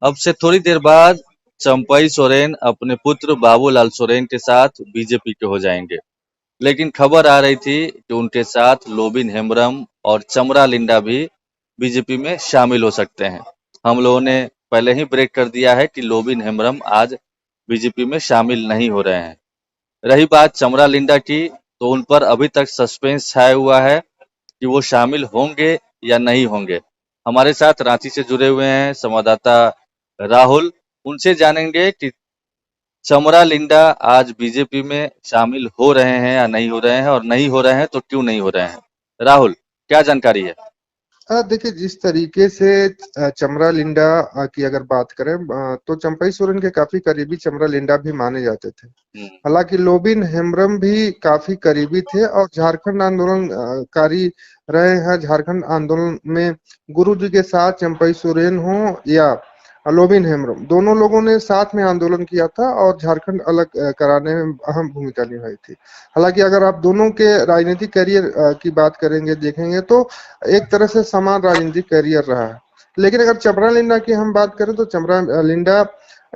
अब से थोड़ी देर बाद चंपई सोरेन अपने पुत्र बाबूलाल सोरेन के साथ बीजेपी के हो जाएंगे। लेकिन खबर आ रही थी कि उनके साथ लोबिन हेम्ब्रम और चमरा लिंडा भी बीजेपी में शामिल हो सकते हैं। हम लोगों ने पहले ही ब्रेक कर दिया है कि लोबिन हेम्ब्रम आज बीजेपी में शामिल नहीं हो रहे हैं। रही बात चमरा लिंडा की, तो उन पर अभी तक सस्पेंस छाया हुआ है कि वो शामिल होंगे या नहीं होंगे। हमारे साथ रांची से जुड़े हुए हैं संवाददाता राहुल, उनसे जानेंगे कि चमरा लिंडा आज बीजेपी में शामिल हो रहे हैं या नहीं हो रहे हैं, और नहीं हो रहे हैं तो क्यों नहीं हो रहे हैं। राहुल, क्या जानकारी है? देखिए जिस तरीके से चमरा लिंडा की अगर बात करें तो चंपई सोरेन के काफी करीबी चमरा लिंडा भी माने जाते थे। हम्म, हालांकि लोबिन हेम्ब्रम भी काफी करीबी थे और झारखंड आंदोलन कारी रहे हैं। झारखंड आंदोलन में गुरु जी के साथ चंपई सोरेन हो या लोबिन हेम्ब्रम, दोनों लोगों ने साथ में आंदोलन किया था और झारखंड अलग कराने में अहम भूमिका निभाई थी। हालांकि अगर आप दोनों के राजनीतिक करियर की बात करेंगे, देखेंगे तो एक तरह से समान राजनीतिक करियर रहा है। लेकिन अगर चमरा लिंडा की हम बात करें तो चमरा लिंडा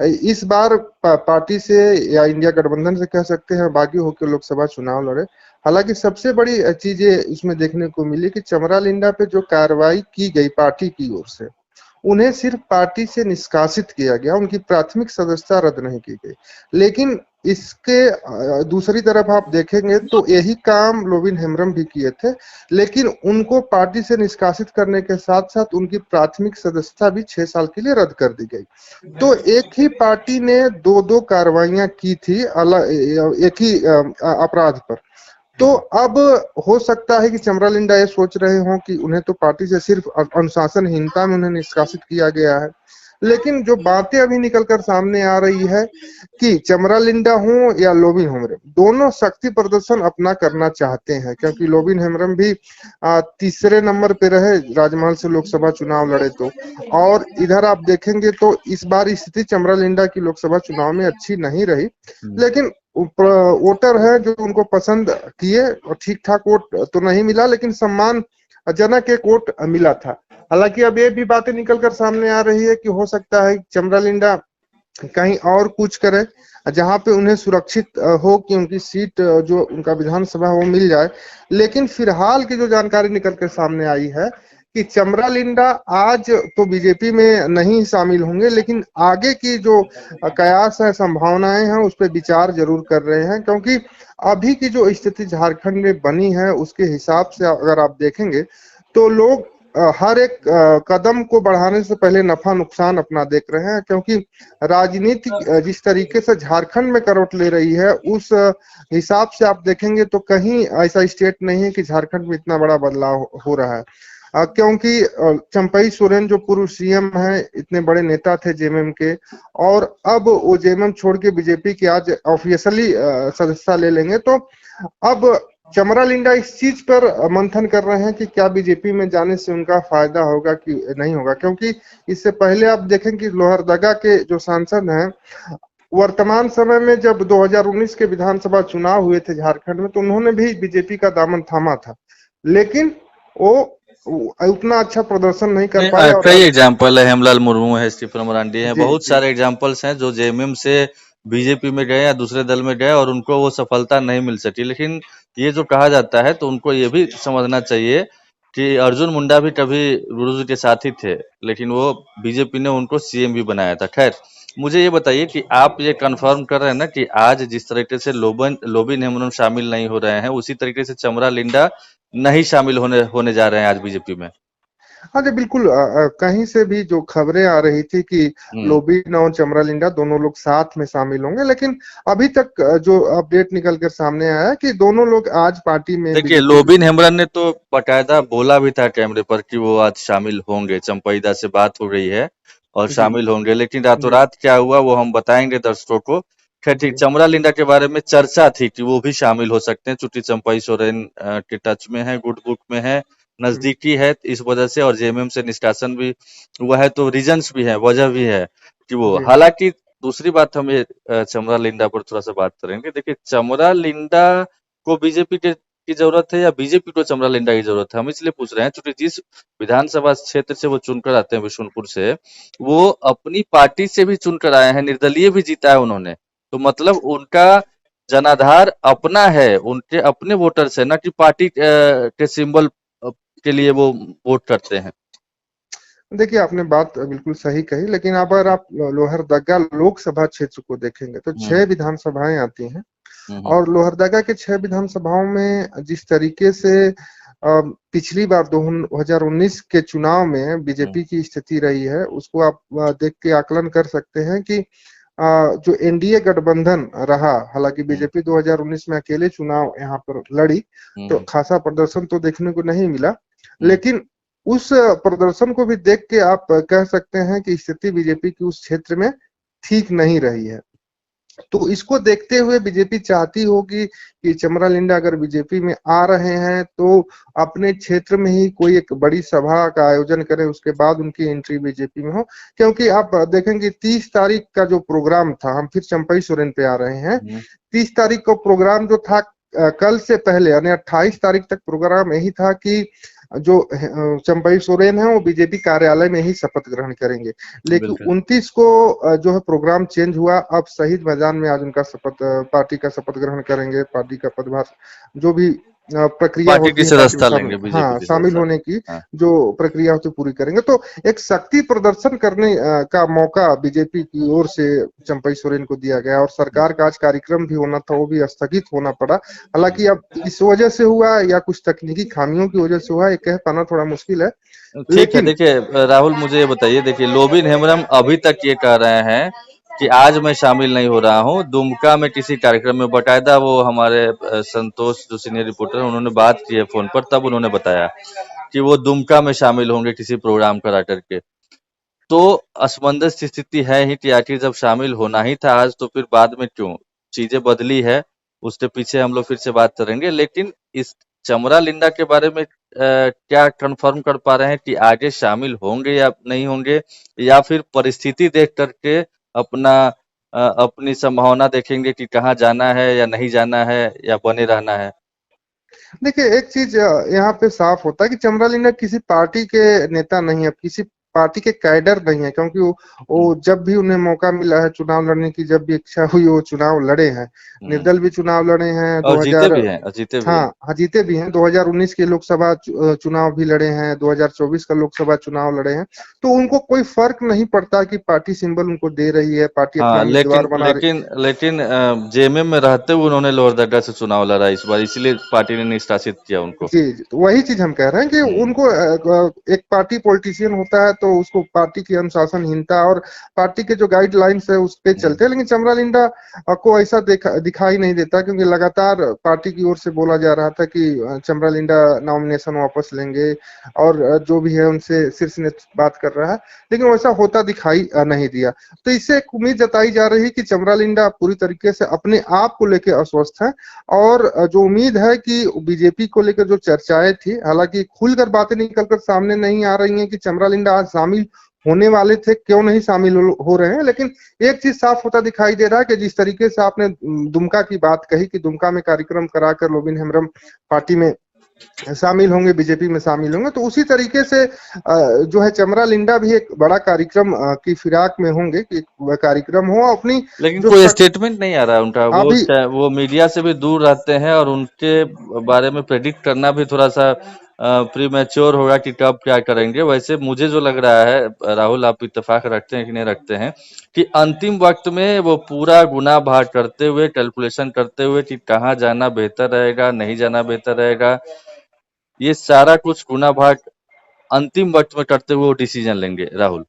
इस बार पार्टी से या इंडिया गठबंधन से कह सकते हैं बागी होकर लोकसभा चुनाव लड़े। हालांकि सबसे बड़ी चीजें इसमें देखने को मिली कि चमरा लिंडा पे जो कार्रवाई की गई पार्टी की ओर से, उन्हें सिर्फ पार्टी से निष्कासित किया गया, उनकी प्राथमिक सदस्यता रद्द नहीं की गई। लेकिन इसके दूसरी तरफ आप देखेंगे तो यही काम लोबिन हेम्ब्रम भी किए थे, लेकिन उनको पार्टी से निष्कासित करने के साथ साथ उनकी प्राथमिक सदस्यता भी 6 साल के लिए रद्द कर दी गई। तो एक ही पार्टी ने दो दो कार्रवाइयां की थी अलग एक ही अपराध पर। तो अब हो सकता है कि चमरा लिंडा ये सोच रहे हों कि उन्हें तो पार्टी से सिर्फ अनुशासनहीनता में उन्हें निष्कासित किया गया है। लेकिन जो बातें अभी निकल कर सामने आ रही है कि चमरा लिंडा हो या लोबिन हेम्ब्रम, दोनों शक्ति प्रदर्शन अपना करना चाहते हैं, क्योंकि लोबिन हेम्ब्रम भी तीसरे नंबर पे रहे राजमहल से लोकसभा चुनाव लड़े तो। और इधर आप देखेंगे तो इस बार स्थिति चमरा लिंडा की लोकसभा चुनाव में अच्छी नहीं रही। लेकिन वोटर है जो उनको पसंद किए और ठीक ठाक वोट तो नहीं मिला, लेकिन सम्मान जनक एक वोट मिला था। हालांकि अब ये भी बातें निकलकर सामने आ रही है कि हो सकता है चमरा लिंडा कहीं और कुछ करे जहां पे उन्हें सुरक्षित हो कि उनकी सीट जो उनका विधानसभा वो मिल जाए। लेकिन फिलहाल की जो जानकारी निकल कर सामने आई है कि चमरा लिंडा आज तो बीजेपी में नहीं शामिल होंगे, लेकिन आगे की जो कयास है, संभावनाएं हैं, उस पर विचार जरूर कर रहे हैं। क्योंकि अभी की जो स्थिति झारखंड में बनी है उसके हिसाब से अगर आप देखेंगे तो लोग हर एक कदम को बढ़ाने से पहले नफा नुकसान अपना देख रहे हैं। क्योंकि राजनीति जिस तरीके से झारखंड में करवट ले रही है उस हिसाब से आप देखेंगे तो कहीं ऐसा स्टेट नहीं है कि झारखंड में इतना बड़ा बदलाव हो रहा है। क्योंकि चंपई सोरेन जो पूर्व सीएम है, इतने बड़े नेता थे जेएमएम के, और अब वो जेएमएम छोड़ के बीजेपी की आज ऑफिशियली सदस्यता ले लेंगे। तो अब चमरा लिंडा इस चीज पर मंथन कर रहे हैं कि क्या बीजेपी में जाने से उनका फायदा होगा कि नहीं होगा। क्योंकि इससे पहले आप देखें कि लोहरदगा के जो सांसद हैं, वर्तमान समय में जब 2019 के विधानसभा चुनाव हुए थे झारखंड में, तो उन्होंने भी बीजेपी का दामन थामा था, लेकिन वो उतना अच्छा प्रदर्शन नहीं कर नहीं, पाए। और कई एग्जाम्पल है, हेमलाल मुर्मू है, स्टीफन मरांडी है, जी बहुत जी सारे एग्जाम्पल्स हैं जो जेएमएम से बीजेपी में गए या दूसरे दल में गए और उनको वो सफलता नहीं मिल सकी। लेकिन ये जो कहा जाता है तो उनको ये भी समझना चाहिए कि अर्जुन मुंडा भी कभी गुरु जी के साथ ही थे, लेकिन वो बीजेपी ने उनको सीएम भी बनाया था। खैर, मुझे ये बताइए कि आप ये कंफर्म कर रहे हैं ना कि आज जिस तरीके से लोबिन हेम्ब्रम शामिल नहीं हो रहे हैं, उसी तरीके से चमरा लिंडा नहीं शामिल होने होने जा रहे हैं आज बीजेपी में? हाँ जी बिल्कुल। कहीं से भी जो खबरें आ रही थी कि हम्म। लोबिन और चमरा लिंडा दोनों लोग साथ में शामिल होंगे, लेकिन अभी तक जो अपडेट निकल कर सामने आया है कि दोनों लोग आज पार्टी में देखिए, बीजेपी लोबिन हेम्ब्रम ने तो बकायदा बोला भी था कैमरे पर कि वो आज शामिल होंगे, चंपईदा से बात हो रही है और जी शामिल होंगे, लेकिन रातों जी रात क्या हुआ वो हम बताएंगे दर्शकों को। खैर ठीक, जी चमरा लिंडा के बारे में चर्चा थी कि वो भी शामिल हो सकते हैं, चूंकि चंपई सोरेन के टच में है, गुड बुक में है, हम्म, नजदीकी है, इस वजह से, और जेएमएम से निष्कासन भी हुआ है, तो रीजंस भी है, वजह भी है कि वो। जी हालांकि दूसरी बात हम ये चमरा लिंडा पर थोड़ा सा बात करेंगे। देखिए, चमरा लिंडा को बीजेपी के की जरूरत है या बीजेपी को चमरा लिंडा की जरूरत है? हम इसलिए पूछ रहे हैं क्योंकि जिस विधानसभा क्षेत्र से वो चुनकर आते हैं विशुनपुर से, वो अपनी पार्टी से भी चुनकर आए हैं, निर्दलीय भी जीता है उन्होंने। तो मतलब उनका जनाधार अपना है, उनके अपने वोटर्स है, ना कि पार्टी के सिंबल के लिए वो वोट करते हैं। देखिए, आपने बात बिल्कुल सही कही, लेकिन अगर आप लोहरदगा लोकसभा क्षेत्र को देखेंगे तो 6 हम्म विधानसभाएं आती हैं। हम्म और लोहरदगा के 6 विधानसभाओं में जिस तरीके से पिछली बार 2019 के चुनाव में हम्म बीजेपी की स्थिति रही है, उसको आप देख के आकलन कर सकते हैं कि जो एनडीए गठबंधन रहा, हालांकि हम्म बीजेपी 2019 में अकेले चुनाव यहाँ पर लड़ी, तो हम्म खासा प्रदर्शन तो देखने को नहीं मिला। हम्म लेकिन उस प्रदर्शन को भी देख के आप कह सकते हैं कि स्थिति बीजेपी की उस क्षेत्र में ठीक नहीं रही है। तो इसको देखते हुए बीजेपी चाहती होगी कि चमरा लिंडा अगर बीजेपी में आ रहे हैं तो अपने क्षेत्र में ही कोई एक बड़ी सभा का आयोजन करें, उसके बाद उनकी एंट्री बीजेपी में हो। क्योंकि आप देखेंगे 30 तारीख का जो प्रोग्राम था, हम फिर चंपई सोरेन पे आ रहे हैं, हम्म 30 तारीख को प्रोग्राम जो था, कल से पहले यानी 28 तारीख तक प्रोग्राम यही था कि जो चंपई सोरेन है वो बीजेपी कार्यालय में ही शपथ ग्रहण करेंगे। लेकिन बिल्कुल। 29 को जो है प्रोग्राम चेंज हुआ। अब शहीद मैदान में आज उनका पार्टी का शपथ ग्रहण करेंगे, पार्टी का पदभार जो भी प्रक्रिया पार्टी की होती है पार्टी में सदस्यता शामिल, लेंगे, बीजेपी हाँ, की शामिल सदस्यता होने लेंगे। की हाँ। जो प्रक्रिया होती है पूरी करेंगे। तो एक शक्ति प्रदर्शन करने का मौका बीजेपी की ओर से चंपई सोरेन को दिया गया, और सरकार का आज कार्यक्रम भी होना था, वो भी स्थगित होना पड़ा। हालांकि अब इस वजह से हुआ या कुछ तकनीकी खामियों की वजह से हुआ, ये कह पाना थोड़ा मुश्किल है। ठीक है, लेकिन देखिए राहुल मुझे ये बताइए, देखिए लोबिन हेम्ब्रम अभी तक ये कह रहे हैं कि आज मैं शामिल नहीं हो रहा हूँ। दुमका में किसी कार्यक्रम में बकायदा वो हमारे संतोष जो सीनियर रिपोर्टर हैं, उन्होंने बात की है फोन पर, तब उन्होंने बताया कि वो दुमका में शामिल होंगे किसी प्रोग्राम करा करके। तो असमंजस की स्थिति है ही कि आखिर जब शामिल होना ही था आज, तो फिर बाद में क्यों? चीजें बदली है, उसके पीछे हम लोग फिर से बात करेंगे। लेकिन इस चमरा लिंडा के बारे में क्या कंफर्म कर पा रहे हैं कि आगे शामिल होंगे या नहीं होंगे, या फिर परिस्थिति देख करके अपना अपनी संभावना देखेंगे कि कहाँ जाना है या नहीं जाना है या बने रहना है? देखिए, एक चीज यहाँ पे साफ होता है कि चमरा लिंडा किसी पार्टी के नेता नहीं है, किसी पार्टी के कैडर नहीं है। क्योंकि हम्म वो जब भी उन्हें मौका मिला है चुनाव लड़ने की, जब भी इच्छा हुई वो चुनाव लड़े हैं। हम्म। निर्दल भी चुनाव लड़े हैं और जीते 2000, भी हैं, और जीते भी हाँ हैं। हाँ, जीते भी हैं। 2019 के लोकसभा चुनाव भी लड़े हैं, 2024 का लोकसभा चुनाव लड़े हैं। तो उनको कोई फर्क नहीं पड़ता कि पार्टी सिंबल उनको दे रही है, पार्टी अपना हाँ, उम्मीदवार लेकिन बना रही। लेकिन लेकिन जेएमएम में रहते हुए उन्होंने लोहरदगा से चुनाव लड़ा इस बार, इसीलिए पार्टी ने निष्कासित किया उनको। जी, जी, तो वही चीज हम कह रहे हैं कि हम्म उनको एक पार्टी पॉलिटिशियन होता है तो उसको पार्टी की अनुशासनहीनता और पार्टी के जो गाइडलाइंस है उस पे हम्म चलते हैं। लेकिन चमरा लिंडा को ऐसा दिखाई नहीं देता, क्योंकि लगातार पार्टी की ओर से बोला जा रहा था कि चमरा लिंडा नॉमिनेशन वापस लेंगे, और जो भी है उनसे शीर्ष नेतृत्व बात कर रहा है, लेकिन वैसा होता दिखाई नहीं दिया। तो इससे एक उम्मीद जताई जा रही है कि चमरा लिंडा पूरी तरीके से अपने आप को लेकर अस्वस्थ है। और जो उम्मीद है कि बीजेपी को लेकर जो चर्चाएं थी, हालांकि खुलकर बातें निकल कर सामने नहीं आ रही हैं कि चमरा लिंडा आज शामिल होने वाले थे, क्यों नहीं शामिल हो रहे हैं। लेकिन एक चीज साफ होता दिखाई दे रहा है कि जिस तरीके से आपने दुमका की बात कही कि दुमका में कार्यक्रम कराकर लोबिन हेम्ब्रम पार्टी में शामिल होंगे, बीजेपी में शामिल होंगे, तो उसी तरीके से जो है चमरा लिंडा भी एक बड़ा कार्यक्रम की फिराक में होंगे कि कार्यक्रम हो अपनी लेकिन जो कोई स्टेटमेंट नहीं आ रहा है उनका। अभी। वो मीडिया से भी दूर रहते हैं, और उनके बारे में प्रेडिक्ट करना भी थोड़ा सा प्रीमेच्योर होगा कि कब क्या करेंगे। वैसे मुझे जो लग रहा है, राहुल आप इत्तेफाक रखते हैं कि नहीं रखते हैं, कि अंतिम वक्त में वो पूरा गुना भाग करते हुए, कैलकुलेशन करते हुए कि कहाँ जाना बेहतर रहेगा, नहीं जाना बेहतर रहेगा, ये सारा कुछ गुना भाग अंतिम वक्त में करते हुए वो डिसीजन लेंगे, राहुल।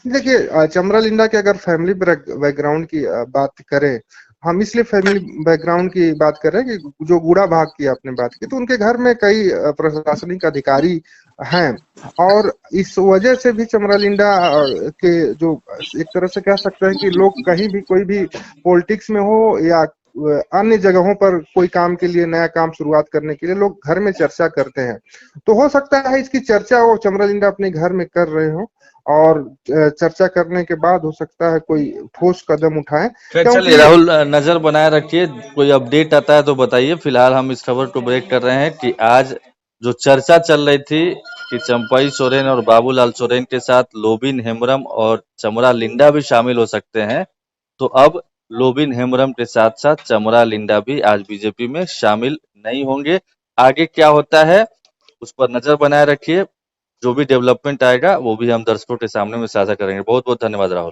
देखिए, चमरा लिंडा के अगर फैमिली बैकग्राउंड की बात करें, हम इसलिए फैमिली बैकग्राउंड की बात कर रहे हैं कि जो गुड़ा भाग की आपने बात की, तो उनके घर में कई प्रशासनिक अधिकारी हैं। और इस वजह से भी चमरा लिंडा के जो एक तरह से कह सकते हैं कि लोग कहीं भी कोई भी पॉलिटिक्स में हो या अन्य जगहों पर कोई काम के लिए, नया काम शुरुआत करने के लिए लोग घर में चर्चा करते हैं। तो हो सकता है इसकी चर्चा वो चमरा लिंडा अपने घर में कर रहे हो। और चर्चा करने के बाद हो सकता है कोई ठोस कदम उठाएं, खैर चलिए क्योंकि राहुल, नजर बनाए रखिए, कोई अपडेट आता है तो बताइए। फिलहाल हम इस खबर को ब्रेक कर रहे हैं कि आज जो चर्चा चल रही थी कि चंपई सोरेन और बाबूलाल सोरेन के साथ लोबिन हेम्ब्रम और चमरा लिंडा भी शामिल हो सकते हैं, तो अब लोबिन हेम्ब्रम के साथ साथ चमरा लिंडा भी आज बीजेपी में शामिल नहीं होंगे। आगे क्या होता है उस पर नजर बनाए रखिए। जो भी डेवलपमेंट आएगा वो भी हम दर्शकों के सामने में साझा करेंगे। बहुत बहुत धन्यवाद राहुल।